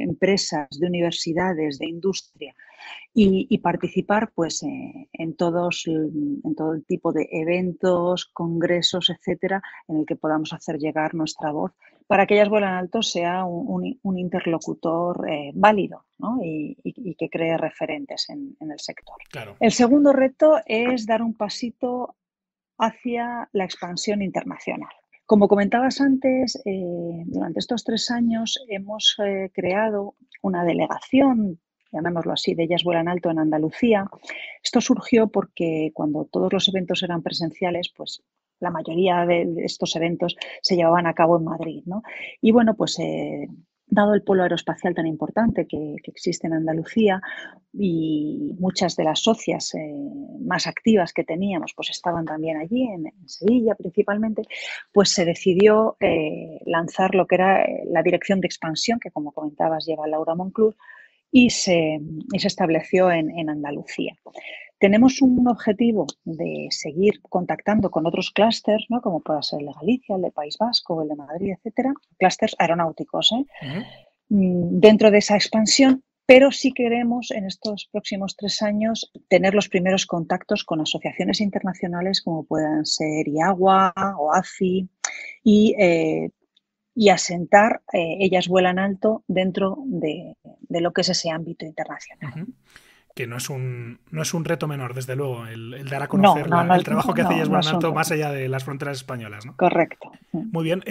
empresas, de universidades, de industria, y participar pues en todo el tipo de eventos, congresos, etcétera, en el que podamos hacer llegar nuestra voz para que Ellas Vuelan Alto sea un interlocutor válido, ¿no? y que cree referentes en el sector. Claro. El segundo reto es dar un pasito hacia la expansión internacional. Como comentabas antes, durante estos 3 años hemos creado una delegación llamémoslo así, de Ellas Vuelan Alto en Andalucía. Esto surgió porque cuando todos los eventos eran presenciales, pues la mayoría de estos eventos se llevaban a cabo en Madrid, ¿no? Y bueno, pues dado el polo aeroespacial tan importante que existe en Andalucía y muchas de las socias más activas que teníamos pues estaban también allí, en Sevilla principalmente, pues se decidió lanzar lo que era la dirección de expansión, que como comentabas lleva Laura Monclús, y se estableció en Andalucía. Tenemos un objetivo de seguir contactando con otros clústeres, ¿no? Como pueda ser el de Galicia, el de País Vasco, el de Madrid, etcétera, clústeres aeronáuticos, dentro de esa expansión, pero sí queremos en estos próximos 3 años tener los primeros contactos con asociaciones internacionales como puedan ser IAGUA o ACI y asentar Ellas Vuelan Alto dentro de lo que es ese ámbito internacional. Uh-huh. Que no es un reto menor, desde luego, el dar a conocer el trabajo que hace Ellas Vuelan Alto más allá de las fronteras españolas, ¿no? Correcto. Muy bien.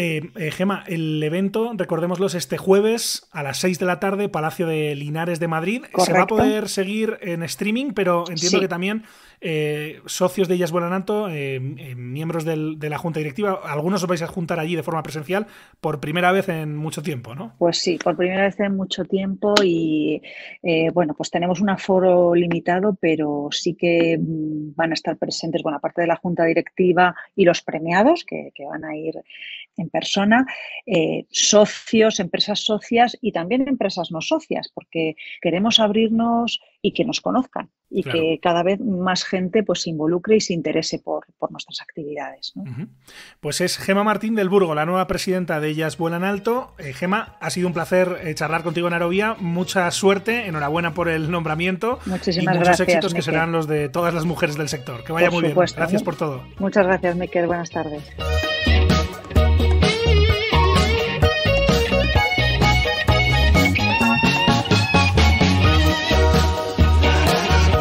Gema, el evento, recordémoslo, es este jueves a las 6 de la tarde, Palacio de Linares de Madrid. Correcto. Se va a poder seguir en streaming, pero entiendo que también socios de Ellas Vuelan Alto, miembros de la Junta Directiva, algunos os vais a juntar allí de forma presencial por primera vez en mucho tiempo, ¿no? Pues sí, por primera vez en mucho tiempo y bueno, pues tenemos un aforo limitado, pero sí que van a estar presentes, bueno, aparte de la Junta Directiva y los premiados que van a ir en persona, socios, empresas socias y también empresas no socias, porque queremos abrirnos y que nos conozcan y claro, que cada vez más gente pues se involucre y se interese por nuestras actividades, ¿no? Uh-huh. Pues es Gema Martín del Burgo, la nueva presidenta de Ellas Vuelan Alto. Gema, ha sido un placer charlar contigo en Aerovía. Mucha suerte, enhorabuena por el nombramiento. Muchísimas y muchos gracias, éxitos Miquel, que serán los de todas las mujeres del sector. Que vaya por muy supuesto, bien. Gracias por todo. Muchas gracias, Miquel. Buenas tardes.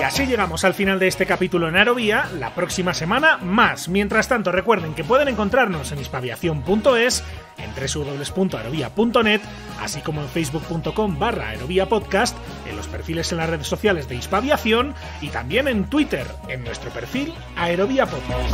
Así llegamos al final de este capítulo en Aerovía. La próxima semana más. Mientras tanto, recuerden que pueden encontrarnos en hispaviación.es, en www.aerovia.net, así como en facebook.com/aeroviapodcast, en los perfiles en las redes sociales de Hispaviación y también en Twitter, en nuestro perfil Aerovia Podcast.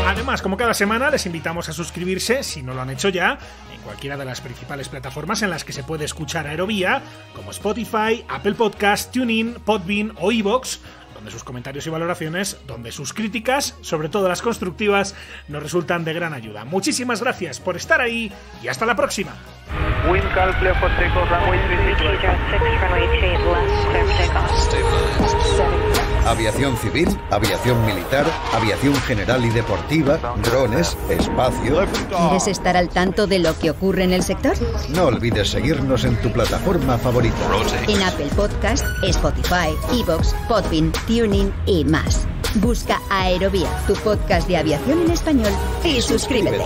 Además, como cada semana, les invitamos a suscribirse, si no lo han hecho ya, en cualquiera de las principales plataformas en las que se puede escuchar Aerovía, como Spotify, Apple Podcast, TuneIn, Podbean o iVoox, donde sus comentarios y valoraciones, donde sus críticas, sobre todo las constructivas, nos resultan de gran ayuda. Muchísimas gracias por estar ahí y hasta la próxima. Aviación civil, aviación militar, aviación general y deportiva, drones, espacio. ¿Quieres estar al tanto de lo que ocurre en el sector? No olvides seguirnos en tu plataforma favorita. En Apple Podcast, Spotify, iVoox, Podbean, TuneIn y más. Busca Aerovía, tu podcast de aviación en español, y suscríbete.